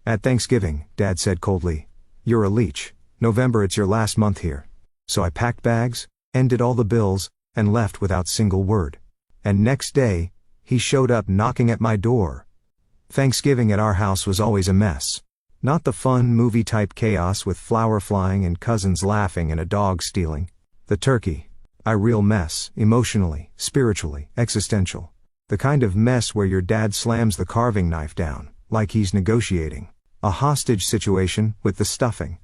At Thanksgiving, Dad said coldly. You're a leech. November, it's your last month here. So I packed bags, ended all the bills, and left without single word. And next day, he showed up knocking at my door. Thanksgiving at our house was always a mess. Not the fun movie-type chaos with flour flying and cousins laughing and a dog stealing. The turkey. A real mess, emotionally, spiritually, existential. The kind of mess where your dad slams the carving knife down, like he's negotiating a hostage situation with the stuffing.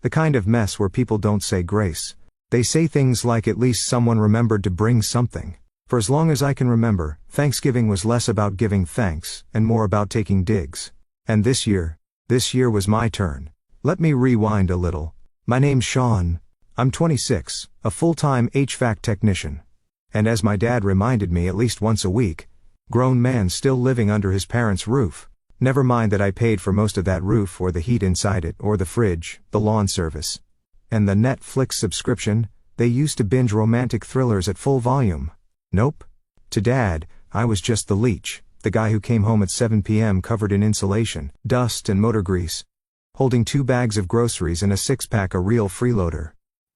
The kind of mess where people don't say grace. They say things like at least someone remembered to bring something. For as long as I can remember, Thanksgiving was less about giving thanks and more about taking digs. And this year was my turn. Let me rewind a little. My name's Sean. I'm 26, a full-time HVAC technician. And as my dad reminded me at least once a week, grown man still living under his parents' roof. Never mind that I paid for most of that roof or the heat inside it or the fridge, the lawn service. And the Netflix subscription, they used to binge romantic thrillers at full volume. Nope. To Dad, I was just the leech, the guy who came home at 7 p.m. covered in insulation, dust and motor grease, holding 2 bags of groceries and a 6-pack of real freeloader.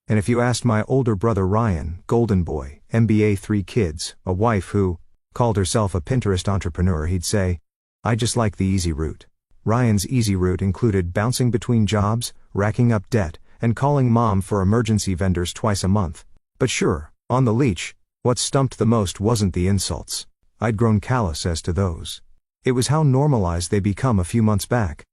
And if you asked my older brother Ryan, golden boy, MBA 3 kids, a wife who called herself a Pinterest entrepreneur, he'd say, I just like the easy route. Ryan's easy route included bouncing between jobs, racking up debt, and calling mom for emergency vendors twice a month. But sure, on the leech, what stumped the most wasn't the insults. I'd grown callous as to those. It was how normalized they become a few months back.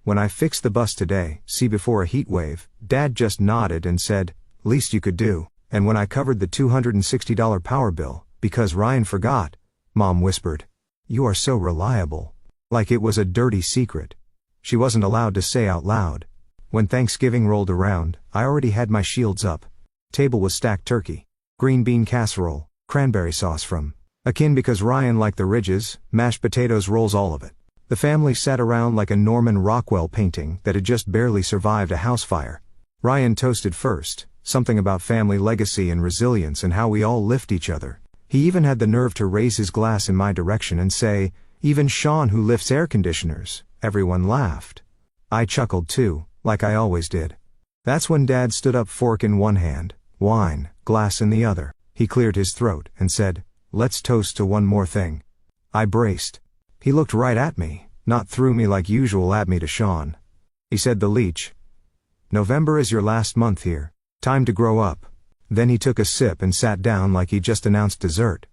When I fixed the bus today, see before a heat wave, Dad just nodded and said, least you could do. And when I covered the $260 power bill, because Ryan forgot, Mom whispered, you are so reliable. Like it was a dirty secret. She wasn't allowed to say out loud. When Thanksgiving rolled around, I already had my shields up. Table was stacked turkey, green bean casserole, cranberry sauce from Akin because Ryan liked the ridges, mashed potatoes, rolls, all of it. The family sat around like a Norman Rockwell painting that had just barely survived a house fire. Ryan toasted first, something about family legacy and resilience and how we all lift each other. He even had the nerve to raise his glass in my direction and say, even Sean who lifts air conditioners. Everyone laughed. I chuckled too, like I always did. That's when Dad stood up, fork in one hand, wine, glass in the other. He cleared his throat and said, let's toast to one more thing. I braced. He looked right at me, not through me like usual at me to Sean. He said, the leech. November is your last month here. Time to grow up. Then he took a sip and sat down like he just announced dessert.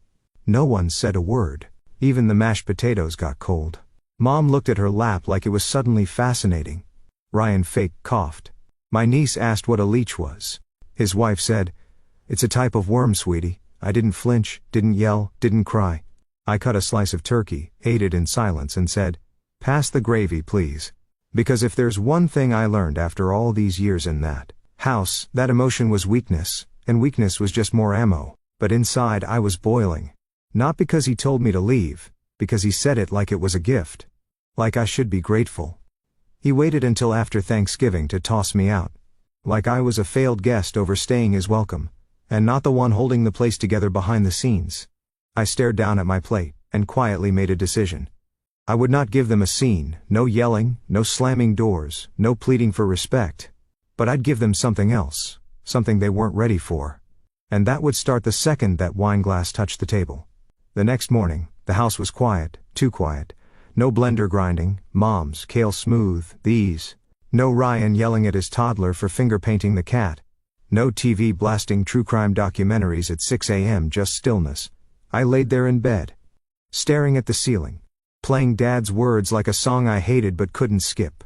No one said a word. Even the mashed potatoes got cold. Mom looked at her lap like it was suddenly fascinating. Ryan fake coughed. My niece asked what a leech was. His wife said, it's a type of worm, sweetie. I didn't flinch, didn't yell, didn't cry. I cut a slice of turkey, ate it in silence and said, pass the gravy please. Because if there's one thing I learned after all these years in that house, that emotion was weakness, and weakness was just more ammo. But inside I was boiling. Not because he told me to leave, because he said it like it was a gift. Like I should be grateful. He waited until after Thanksgiving to toss me out. Like I was a failed guest overstaying his welcome, and not the one holding the place together behind the scenes. I stared down at my plate, and quietly made a decision. I would not give them a scene, no yelling, no slamming doors, no pleading for respect. But I'd give them something else, something they weren't ready for. And that would start the second that wine glass touched the table. The next morning, the house was quiet, too quiet. No blender grinding, Mom's kale smooth, these. No Ryan yelling at his toddler for finger painting the cat. No TV blasting true crime documentaries at 6 a.m., just stillness. I laid there in bed, staring at the ceiling, playing Dad's words like a song I hated but couldn't skip.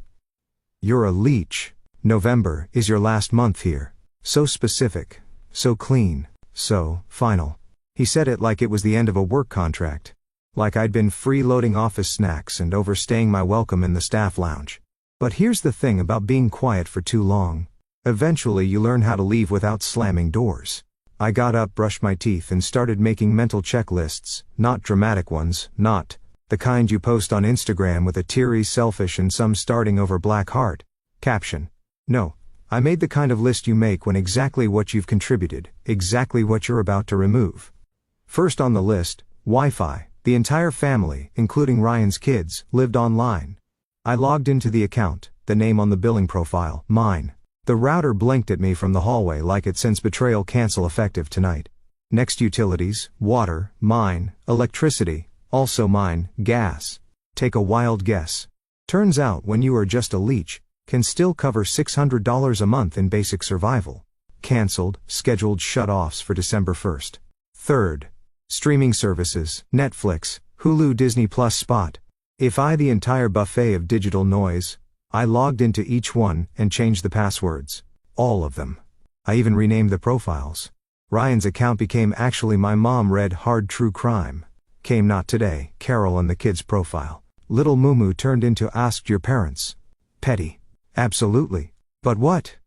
You're a leech. November is your last month here. So specific, so clean, so final. He said it like it was the end of a work contract. Like I'd been freeloading office snacks and overstaying my welcome in the staff lounge. But here's the thing about being quiet for too long. Eventually you learn how to leave without slamming doors. I got up, brushed my teeth and started making mental checklists, not dramatic ones, not the kind you post on Instagram with a teary selfish and some starting over black heart caption. No, I made the kind of list you make when exactly what you've contributed, exactly what you're about to remove. First on the list, Wi-Fi. The entire family, including Ryan's kids, lived online. I logged into the account, the name on the billing profile, mine. The router blinked at me from the hallway like it sensed betrayal. Cancel effective tonight. Next utilities, water, mine, electricity, also mine, gas. Take a wild guess. Turns out when you are just a leech, can still cover $600 a month in basic survival. Cancelled, scheduled shut-offs for December 1st. 3rd. Streaming services, Netflix, Hulu, Disney Plus, Spot. If I the entire buffet of digital noise, I logged into each one and changed the passwords. All of them. I even renamed the profiles. Ryan's account became Actually My Mom Read Hard True Crime. Came Not Today, Carol and the Kids profile. Little Mumu turned into Asked Your Parents. Petty. Absolutely. But what?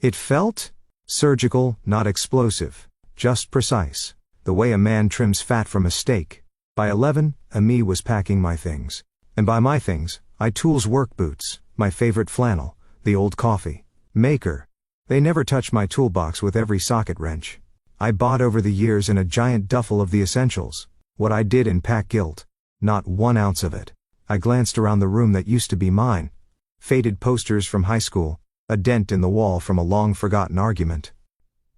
It felt? Surgical, not explosive. Just precise. The way a man trims fat from a steak. By 11, Ami was packing my things. And by my things, I tools work boots, my favorite flannel, the old coffee maker. They never touched my toolbox with every socket wrench. I bought over the years in a giant duffel of the essentials. What I did in pack guilt. Not 1 ounce of it. I glanced around the room that used to be mine. Faded posters from high school, a dent in the wall from a long-forgotten argument.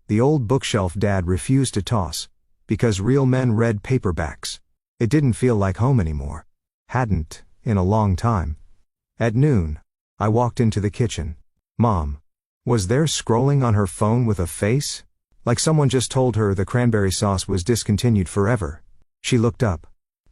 The old bookshelf Dad refused to toss, because real men read paperbacks. It didn't feel like home anymore. Hadn't, in a long time. At noon, I walked into the kitchen. Mom was there scrolling on her phone with a face? Like someone just told her the cranberry sauce was discontinued forever. She looked up.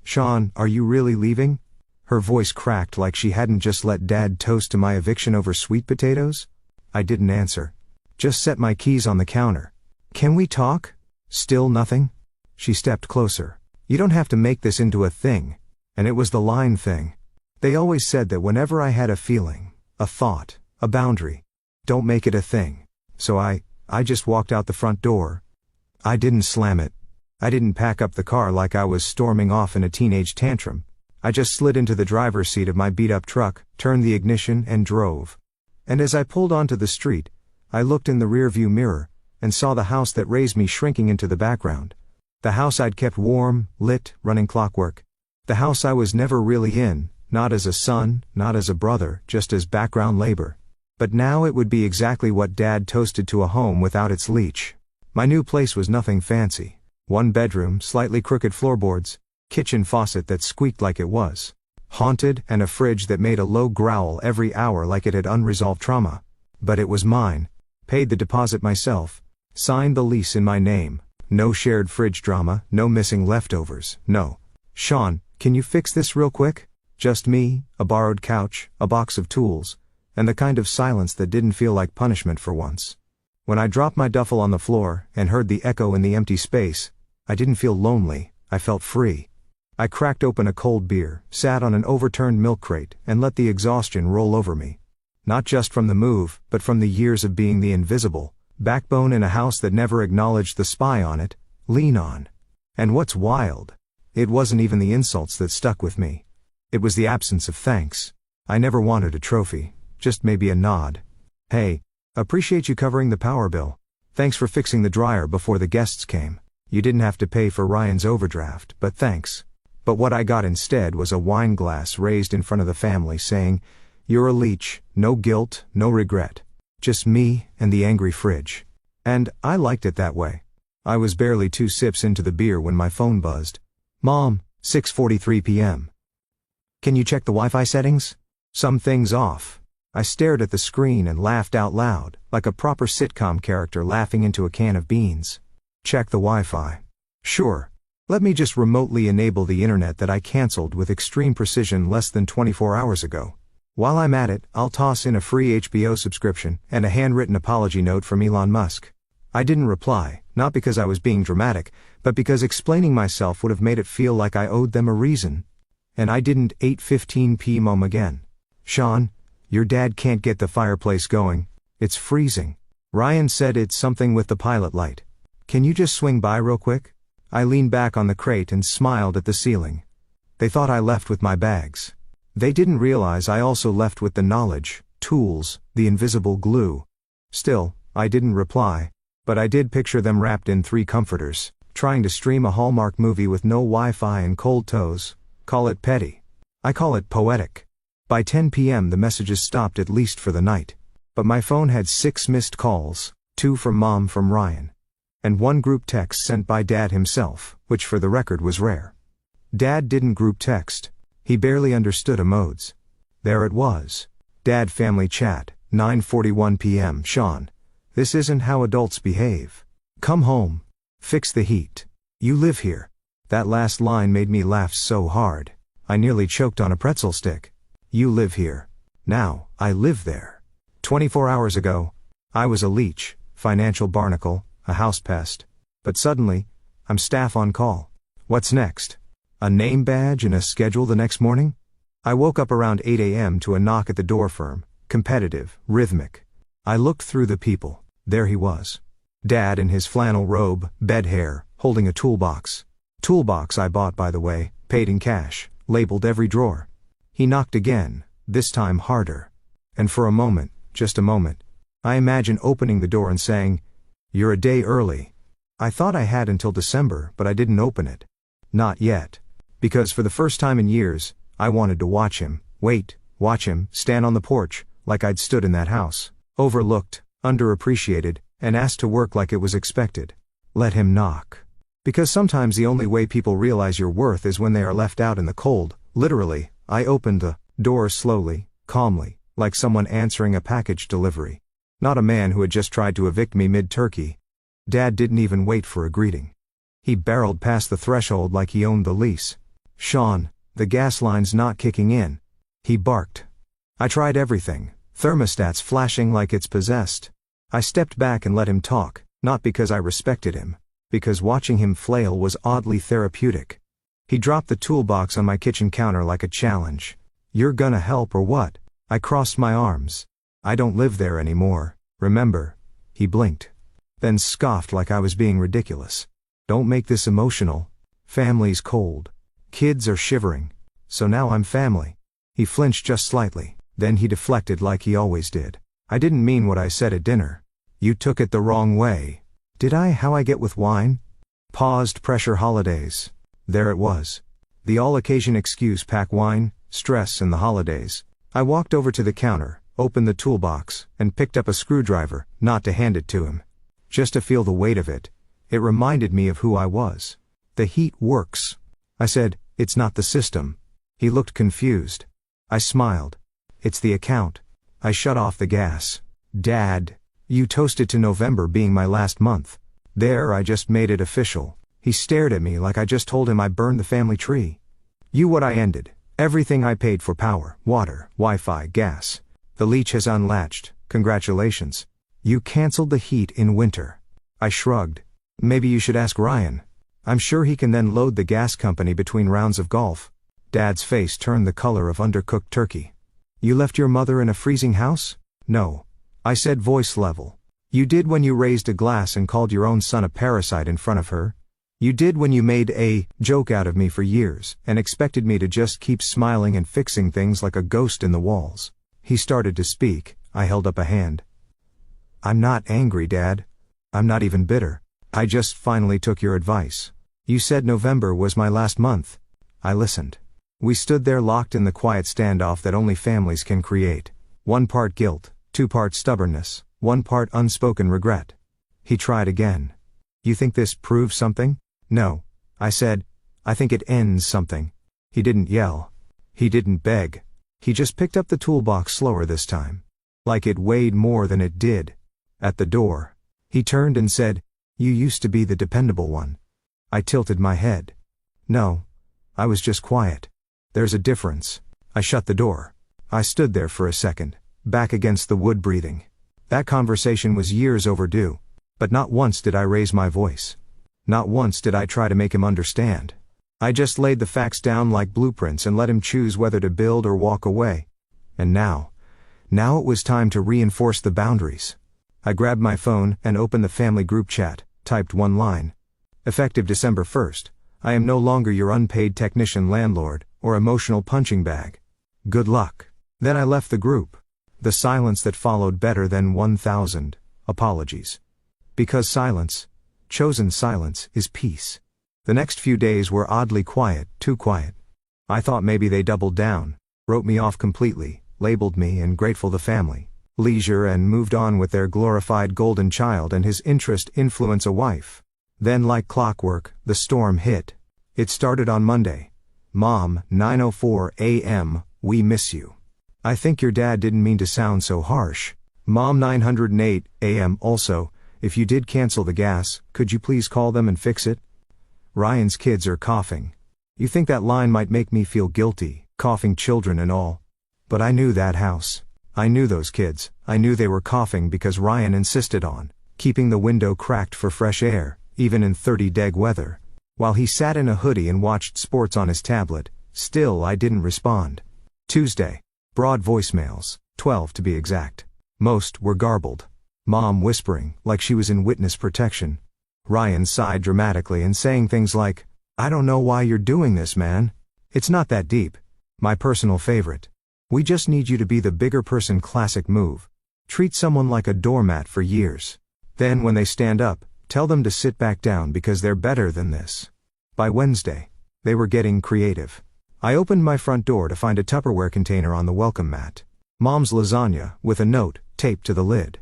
Sean, are you really leaving? Her voice cracked like she hadn't just let Dad toast to my eviction over sweet potatoes. I didn't answer. Just set my keys on the counter. Can we talk? Still nothing? She stepped closer. You don't have to make this into a thing. And it was the line thing. They always said that whenever I had a feeling, a thought, a boundary, don't make it a thing. So I just walked out the front door. I didn't slam it. I didn't pack up the car like I was storming off in a teenage tantrum. I just slid into the driver's seat of my beat-up truck, turned the ignition and drove. And as I pulled onto the street, I looked in the rearview mirror, and saw the house that raised me shrinking into the background. The house I'd kept warm, lit, running clockwork. The house I was never really in, not as a son, not as a brother, just as background labor. But now it would be exactly what Dad toasted to a home without its leech. My new place was nothing fancy. 1 bedroom, slightly crooked floorboards, kitchen faucet that squeaked like it was haunted, and a fridge that made a low growl every hour like it had unresolved trauma. But it was mine. Paid the deposit myself. Signed the lease in my name. No shared fridge drama, no missing leftovers, no. Sean, can you fix this real quick? Just me, a borrowed couch, a box of tools, and the kind of silence that didn't feel like punishment for once. When I dropped my duffel on the floor and heard the echo in the empty space, I didn't feel lonely, I felt free. I cracked open a cold beer, sat on an overturned milk crate, and let the exhaustion roll over me. Not just from the move, but from the years of being the invisible backbone in a house that never acknowledged the spy on it, lean on. And what's wild? It wasn't even the insults that stuck with me. It was the absence of thanks. I never wanted a trophy, just maybe a nod. Hey, appreciate you covering the power bill. Thanks for fixing the dryer before the guests came. You didn't have to pay for Ryan's overdraft, but thanks. But what I got instead was a wine glass raised in front of the family saying, "You're a leech, no guilt, no regret. Just me and the angry fridge." And I liked it that way. I was barely 2 sips into the beer when my phone buzzed. Mom, 6:43 p.m. Can you check the Wi-Fi settings? Something's off. I stared at the screen and laughed out loud, like a proper sitcom character laughing into a can of beans. Check the Wi-Fi. Sure. Let me just remotely enable the internet that I canceled with extreme precision less than 24 hours ago. While I'm at it, I'll toss in a free HBO subscription and a handwritten apology note from Elon Musk. I didn't reply, not because I was being dramatic, but because explaining myself would have made it feel like I owed them a reason. And I didn't. 8:15 p.m. again. Sean, your dad can't get the fireplace going. It's freezing. Ryan said it's something with the pilot light. Can you just swing by real quick? I leaned back on the crate and smiled at the ceiling. They thought I left with my bags. They didn't realize I also left with the knowledge, tools, the invisible glue. Still, I didn't reply, but I did picture them wrapped in 3 comforters, trying to stream a Hallmark movie with no Wi-Fi and cold toes. Call it petty. I call it poetic. By 10 p.m. the messages stopped at least for the night. But my phone had 6 missed calls, 2 from Mom from Ryan. And 1 group text sent by Dad himself, which for the record was rare. Dad didn't group text. He barely understood emodes. There it was. Dad family chat, 9:41 p.m. Sean. This isn't how adults behave. Come home. Fix the heat. You live here. That last line made me laugh so hard. I nearly choked on a pretzel stick. You live here. Now, I live there. 24 hours ago, I was a leech, financial barnacle, a house pest. But suddenly, I'm staff on call. What's next? A name badge and a schedule the next morning? I woke up around 8 a.m. to a knock at the door firm, competitive, rhythmic. I looked through the people. There he was. Dad in his flannel robe, bed hair, holding a toolbox. Toolbox I bought, by the way, paid in cash, labeled every drawer. He knocked again, this time harder. And for a moment, just a moment, I imagine opening the door and saying, "You're a day early." I thought I had until December, but I didn't open it. Not yet. Because for the first time in years, I wanted to watch him, watch him, stand on the porch, like I'd stood in that house, overlooked, underappreciated, and asked to work like it was expected. Let him knock. Because sometimes the only way people realize your worth is when they are left out in the cold, literally. I opened the door slowly, calmly, like someone answering a package delivery. Not a man who had just tried to evict me mid-turkey. Dad didn't even wait for a greeting. He barreled past the threshold like he owned the lease. "Sean, the gas line's not kicking in," he barked. I tried everything, thermostats flashing like it's possessed. I stepped back and let him talk, not because I respected him, because watching him flail was oddly therapeutic. He dropped the toolbox on my kitchen counter like a challenge. "You're gonna help or what?" I crossed my arms. "I don't live there anymore, remember?" He blinked. Then scoffed like I was being ridiculous. "Don't make this emotional. Family's cold. Kids are shivering. So now I'm family." He flinched just slightly, then he deflected like he always did. "I didn't mean what I said at dinner. You took it the wrong way." "Did I? How I get with wine?" Paused. Pressure holidays. There it was. The all-occasion excuse: pack wine, stress, and the holidays. I walked over to the counter, opened the toolbox, and picked up a screwdriver, not to hand it to him. Just to feel the weight of it. It reminded me of who I was. "The heat works." I said, "It's not the system." He looked confused. I smiled. "It's the account." I shut off the gas. "Dad, you toasted to November being my last month." There, I just made it official. He stared at me like I just told him I burned the family tree. "You what I ended. Everything I paid for: power, water, Wi-Fi, gas. The leech has unlatched. Congratulations. You canceled the heat in winter." I shrugged. "Maybe you should ask Ryan. I'm sure he can then load the gas company between rounds of golf." Dad's face turned the color of undercooked turkey. "You left your mother in a freezing house?" "No." I said, voice level. "You did when you raised a glass and called your own son a parasite in front of her. You did when you made a joke out of me for years and expected me to just keep smiling and fixing things like a ghost in the walls." He started to speak. I held up a hand. "I'm not angry, Dad. I'm not even bitter. I just finally took your advice. You said November was my last month." I listened. We stood there locked in the quiet standoff that only families can create. 1 part guilt, 2 part stubbornness, 1 part unspoken regret. He tried again. "You think this proves something?" "No," I said. "I think it ends something." He didn't yell. He didn't beg. He just picked up the toolbox slower this time. Like it weighed more than it did. At the door, he turned and said, "You used to be the dependable one." I tilted my head. "No. I was just quiet. There's a difference." I shut the door. I stood there for a second, back against the wood, breathing. That conversation was years overdue. But not once did I raise my voice. Not once did I try to make him understand. I just laid the facts down like blueprints and let him choose whether to build or walk away. And now it was time to reinforce the boundaries. I grabbed my phone and opened the family group chat, typed 1 line. "Effective December 1st, I am no longer your unpaid technician landlord, or emotional punching bag. Good luck." Then I left the group. The silence that followed better than 1,000 apologies. Because silence, chosen silence, is peace. The next few days were oddly quiet, too quiet. I thought maybe they doubled down. wrote me off completely, labeled me and grateful the family, leisure and moved on with their glorified golden child and his interest influence a wife. Then like clockwork, the storm hit. It started on Monday. Mom, 9:04 a.m., we miss you. I think your dad didn't mean to sound so harsh. Mom, 908 a.m. also, if you did cancel the gas, could you please call them and fix it? Ryan's kids are coughing. You think that line might make me feel guilty, coughing children and all. But I knew that house. I knew those kids. I knew they were coughing because Ryan insisted on keeping the window cracked for fresh air, even in 30-deg weather. While he sat in a hoodie and watched sports on his tablet, still I didn't respond. Tuesday. Broad voicemails, 12 to be exact. Most were garbled. Mom whispering, like she was in witness protection. Ryan sighed dramatically and saying things like, I don't know why you're doing this, man. It's not that deep. My personal favorite. We just need you to be the bigger person. Classic move. Treat someone like a doormat for years. Then when they stand up, tell them to sit back down because they're better than this. By Wednesday, they were getting creative. I opened my front door to find a Tupperware container on the welcome mat. Mom's lasagna, with a note, taped to the lid.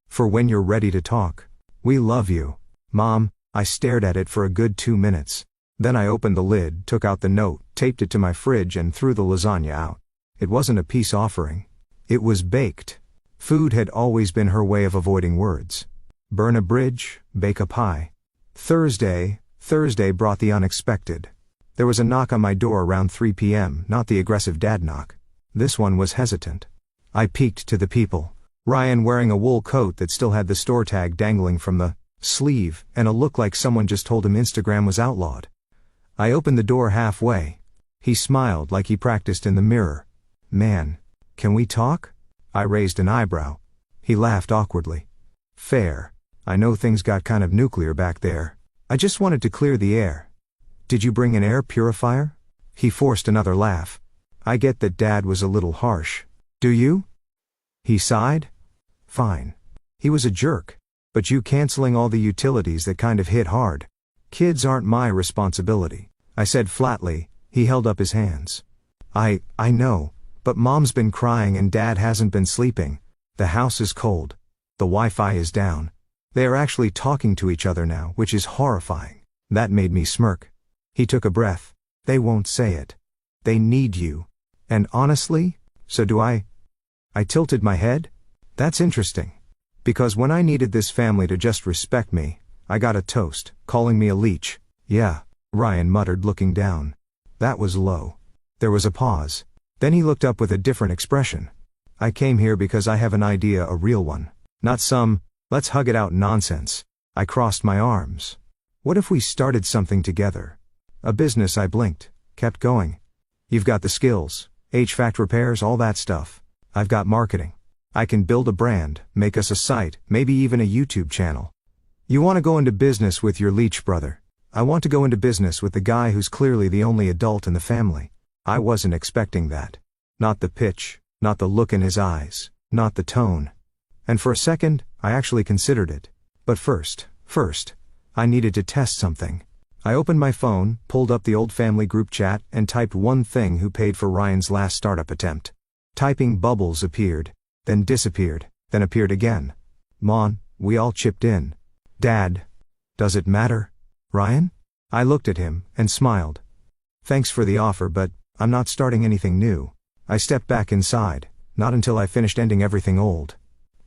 For when you're ready to talk. We love you. Mom. I stared at it for a good 2 minutes. Then I opened the lid, took out the note, taped it to my fridge and threw the lasagna out. It wasn't a peace offering. It was baked. Food had always been her way of avoiding words. Burn a bridge, bake a pie. Thursday brought the unexpected. There was a knock on my door around 3 p.m., not the aggressive dad knock. This one was hesitant. I peeked to the people. Ryan wearing a wool coat that still had the store tag dangling from the sleeve, and a look like someone just told him Instagram was outlawed. I opened the door halfway. He smiled like he practiced in the mirror. Man, can we talk? I raised an eyebrow. He laughed awkwardly. Fair. I know things got kind of nuclear back there. I just wanted to clear the air. Did you bring an air purifier? He forced another laugh. I get that Dad was a little harsh. Do you? He sighed. Fine. He was a jerk. But you canceling all the utilities, that kind of hit hard. Kids aren't my responsibility, I said flatly. He held up his hands. I know, but Mom's been crying and Dad hasn't been sleeping. The house is cold. The Wi-Fi is down. They are actually talking to each other now, which is horrifying. That made me smirk. He took a breath. They won't say it. They need you. And honestly, so do I. I tilted my head. That's interesting. Because when I needed this family to just respect me, I got a toast, calling me a leech. Yeah, Ryan muttered, looking down. That was low. There was a pause. Then he looked up with a different expression. I came here because I have an idea, a real one. Not some, let's hug it out nonsense. I crossed my arms. What if we started something together? A business. I blinked, kept going. You've got the skills, HVAC repairs, all that stuff. I've got marketing. I can build a brand, make us a site, maybe even a YouTube channel. You want to go into business with your Leech brother. I want to go into business with the guy who's clearly the only adult in the family. I wasn't expecting that. Not the pitch, not the look in his eyes, not the tone. And for a second, I actually considered it. But first, I needed to test something. I opened my phone, pulled up the old family group chat, and typed one thing: who paid for Ryan's last startup attempt. Typing bubbles appeared, then disappeared, then appeared again. Mon, we all chipped in. Dad. Does it matter? Ryan? I looked at him, and smiled. Thanks for the offer, but I'm not starting anything new. I stepped back inside, not until I finished ending everything old.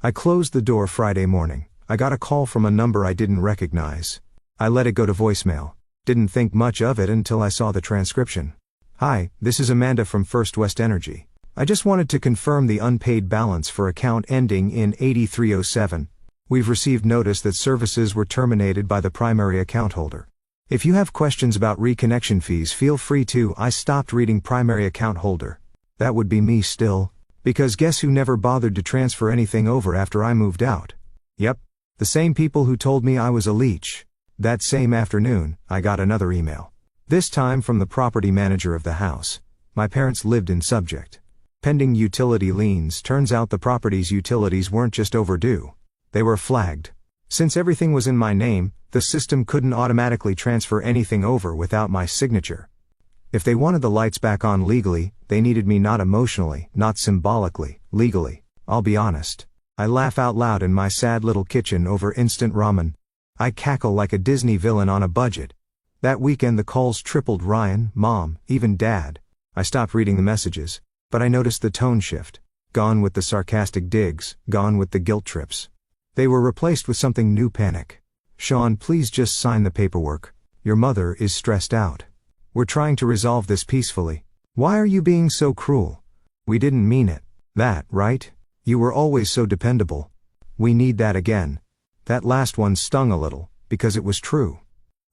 I closed the door. Friday morning, I got a call from a number I didn't recognize. I let it go to voicemail. Didn't think much of it until I saw the transcription. Hi, this is Amanda from First West Energy. I just wanted to confirm the unpaid balance for account ending in 8307. We've received notice that services were terminated by the primary account holder. If you have questions about reconnection fees, feel free to. I stopped reading primary account holder. That would be me still. Because guess who never bothered to transfer anything over after I moved out? Yep, the same people who told me I was a leech. That same afternoon, I got another email. This time from the property manager of the house. My parents lived in subject. Pending utility liens. Turns out the property's utilities weren't just overdue. They were flagged. Since everything was in my name, the system couldn't automatically transfer anything over without my signature. If they wanted the lights back on legally, they needed me not emotionally, not symbolically, legally. I'll be honest. I laugh out loud in my sad little kitchen over instant ramen. I cackle like a Disney villain on a budget. That weekend the calls tripled: Ryan, Mom, even Dad. I stopped reading the messages, but I noticed the tone shift. Gone with the sarcastic digs, gone with the guilt trips. They were replaced with something new: panic. Sean, please just sign the paperwork. Your mother is stressed out. We're trying to resolve this peacefully. Why are you being so cruel? We didn't mean it. That, right? You were always so dependable. We need that again. That last one stung a little, because it was true.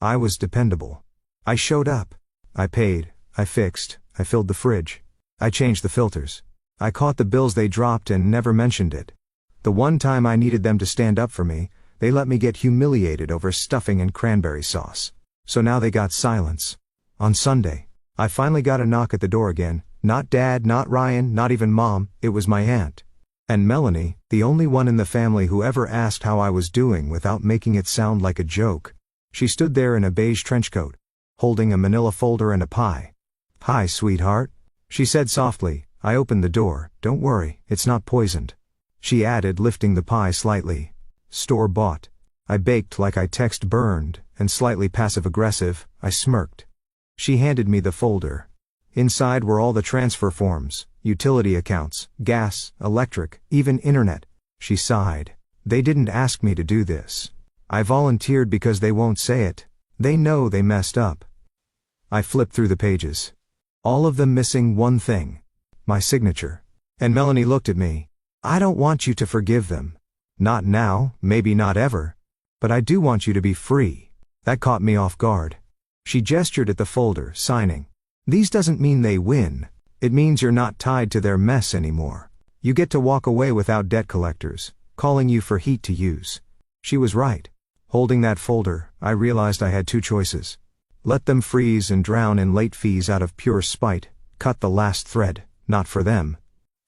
I was dependable. I showed up. I paid, I fixed, I filled the fridge. I changed the filters. I caught the bills they dropped and never mentioned it. The one time I needed them to stand up for me, they let me get humiliated over stuffing and cranberry sauce. So now they got silence. On Sunday, I finally got a knock at the door again. Not Dad, not Ryan, not even Mom, it was my aunt. And Melanie, the only one in the family who ever asked how I was doing without making it sound like a joke. She stood there in a beige trench coat, holding a manila folder and a pie. "Hi, sweetheart," she said softly. I opened the door. "Don't worry, it's not poisoned," she added, lifting the pie slightly. "Store-bought." I baked like I text burned, and slightly passive-aggressive. I smirked. She handed me the folder. Inside were all the transfer forms, utility accounts, gas, electric, even internet. She sighed. "They didn't ask me to do this. I volunteered because they won't say it. They know they messed up." I flipped through the pages. All of them missing one thing. My signature. And Melanie looked at me. "I don't want you to forgive them. Not now, maybe not ever. But I do want you to be free." That caught me off guard. She gestured at the folder, signing. "These doesn't mean they win. It means you're not tied to their mess anymore. You get to walk away without debt collectors calling you for heat to use." She was right. Holding that folder, I realized I had two choices. Let them freeze and drown in late fees out of pure spite, cut the last thread, not for them.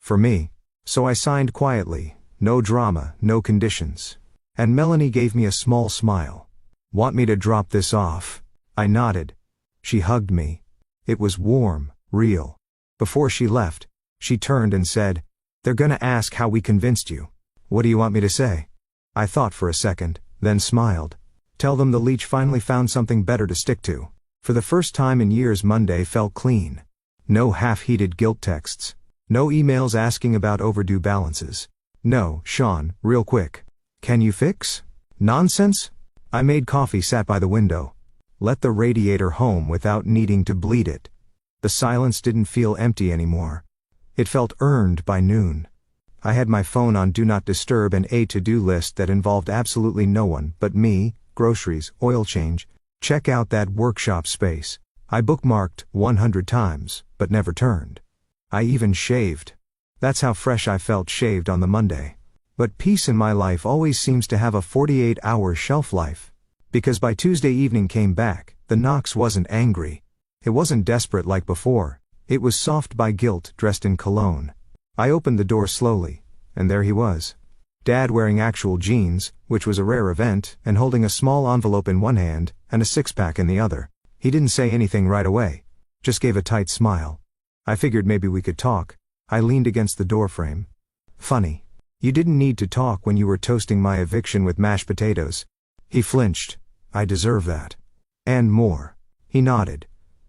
For me. So I signed quietly, no drama, no conditions. And Melanie gave me a small smile. "Want me to drop this off?" I nodded. She hugged me. It was warm, real. Before she left, she turned and said, "They're gonna ask how we convinced you. What do you want me to say?" I thought for a second, then smiled. "Tell them the Leech finally found something better to stick to." For the first time in years, Monday felt clean. No half-heated guilt texts. No emails asking about overdue balances. No, "Sean, real quick. Can you fix?" Nonsense. I made coffee, sat by the window. Let the radiator home without needing to bleed it. The silence didn't feel empty anymore. It felt earned by noon. I had my phone on Do Not Disturb and a to-do list that involved absolutely no one but me: groceries, oil change, check out that workshop space. I bookmarked 100 times, but never turned. I even shaved. That's how fresh I felt shaved on the Monday. But peace in my life always seems to have a 48-hour shelf life. Because by Tuesday evening came back, the Knox wasn't angry. It wasn't desperate like before. It was soft by guilt, dressed in cologne. I opened the door slowly, and there he was. Dad wearing actual jeans, which was a rare event, and holding a small envelope in one hand, and a six-pack in the other. He didn't say anything right away. Just gave a tight smile. I figured maybe we could talk. I leaned against the doorframe. "Funny. You didn't need to talk when you were toasting my eviction with mashed potatoes." He flinched. "I deserve that. And more." He nodded.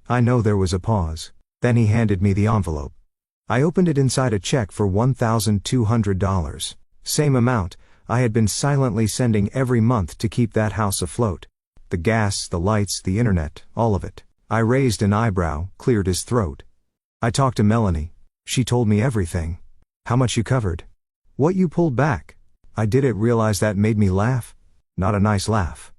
I know there was a pause. Then he handed me the envelope. I opened it. Inside a check for $1,200. Same amount I had been silently sending every month to keep that house afloat. The gas, the lights, the internet, all of it. I raised an eyebrow, cleared his throat. I talked to Melanie. She told me everything. How much you covered. What you pulled back. I didn't realize that made me laugh. Not a nice laugh.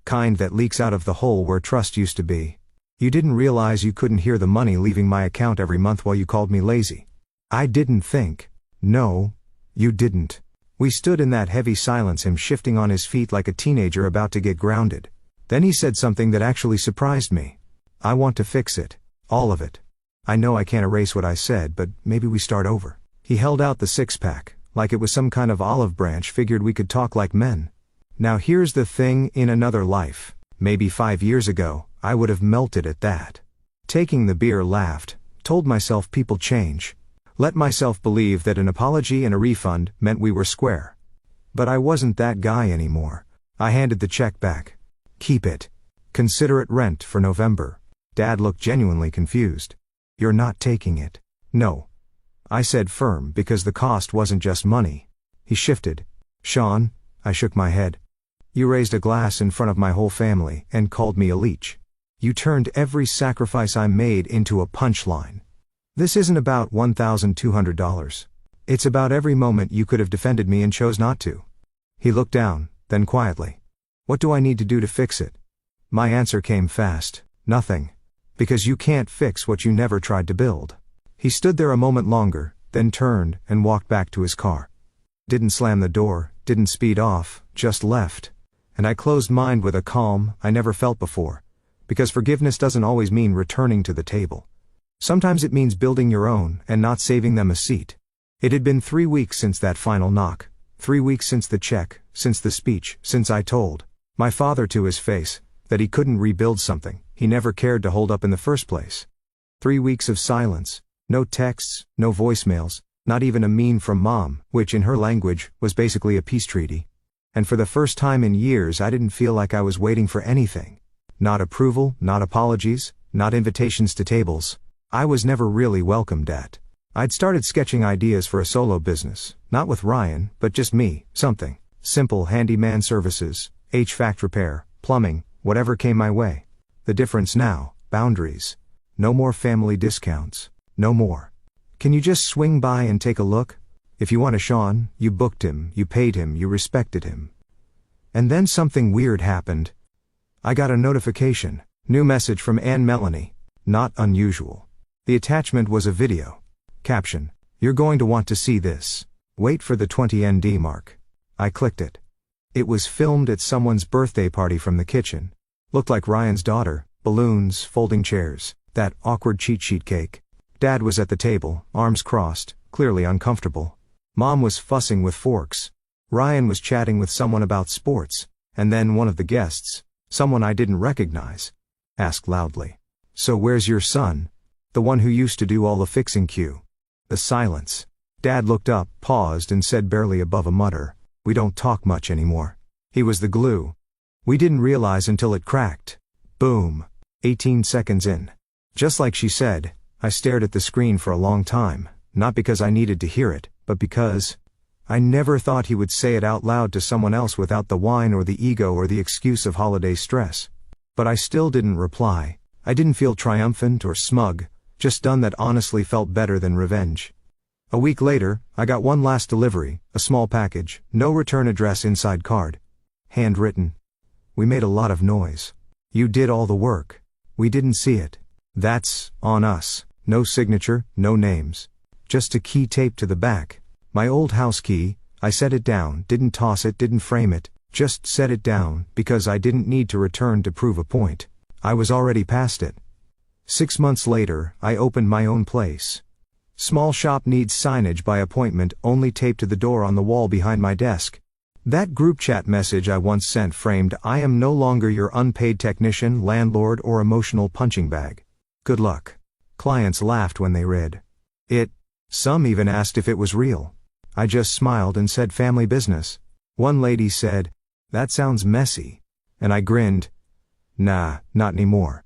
Kind that leaks out of the hole where trust used to be. "You didn't realize you couldn't hear the money leaving my account every month while you called me lazy." I didn't think. "No, you didn't." We stood in that heavy silence, him shifting on his feet like a teenager about to get grounded. Then he said something that actually surprised me. "I want to fix it. All of it. I know I can't erase what I said, but maybe we start over." He held out the six-pack, like it was some kind of olive branch. Figured we could talk like men. Now here's the thing, in another life, maybe 5 years ago, I would have melted at that. Taking the beer, laughed, told myself people change. Let myself believe that an apology and a refund meant we were square. But I wasn't that guy anymore. I handed the check back. Keep it. Consider it rent for November. Dad looked genuinely confused. You're not taking it. No. I said firm because the cost wasn't just money. He shifted. Sean, I shook my head. You raised a glass in front of my whole family and called me a leech. You turned every sacrifice I made into a punchline. This isn't about $1,200. It's about every moment you could have defended me and chose not to. He looked down, then quietly. What do I need to do to fix it? My answer came fast. Nothing. Because you can't fix what you never tried to build. He stood there a moment longer, then turned and walked back to his car. Didn't slam the door, didn't speed off, just left. And I closed mine with a calm I never felt before. Because forgiveness doesn't always mean returning to the table. Sometimes it means building your own and not saving them a seat. It had been 3 weeks since that final knock. 3 weeks since the check, since the speech, since I told my father to his face that he couldn't rebuild something he never cared to hold up in the first place. 3 weeks of silence. No texts, no voicemails, not even a meme from Mom, which in her language was basically a peace treaty. And for the first time in years I didn't feel like I was waiting for anything. Not approval, not apologies, not invitations to tables. I was never really welcomed at. I'd started sketching ideas for a solo business, not with Ryan, but just me, something simple, handyman services, HVAC repair, plumbing, whatever came my way. The difference now, boundaries. No more family discounts. No more. Can you just swing by and take a look? If you want a Sean, you booked him, you paid him, you respected him. And then something weird happened. I got a notification. New message from Anne Melanie. Not unusual. The attachment was a video. Caption. You're going to want to see this. Wait for the 20 ND mark. I clicked it. It was filmed at someone's birthday party from the kitchen. Looked like Ryan's daughter, balloons, folding chairs, that awkward cheat sheet cake. Dad was at the table, arms crossed, clearly uncomfortable. Mom was fussing with forks. Ryan was chatting with someone about sports, and then one of the guests, someone I didn't recognize, asked loudly. So where's your son? The one who used to do all the fixing cue. The silence. Dad looked up, paused and said barely above a mutter, we don't talk much anymore. He was the glue. We didn't realize until it cracked. Boom. 18 seconds in. Just like she said, I stared at the screen for a long time, not because I needed to hear it, but because I never thought he would say it out loud to someone else without the whine or the ego or the excuse of holiday stress. But I still didn't reply. I didn't feel triumphant or smug, just done that honestly felt better than revenge. A week later, I got one last delivery, a small package, no return address inside card. Handwritten. We made a lot of noise. You did all the work. We didn't see it. That's on us. No signature, no names. Just a key taped to the back. My old house key. I set it down, didn't toss it, didn't frame it, just set it down, because I didn't need to return to prove a point. I was already past it. 6 months later, I opened my own place. Small shop needs signage by appointment, only taped to the door on the wall behind my desk. That group chat message I once sent framed, I am no longer your unpaid technician, landlord, or emotional punching bag. Good luck. Clients laughed when they read it. Some even asked if it was real. I just smiled and said family business. One lady said, that sounds messy. And I grinned. Nah, not anymore.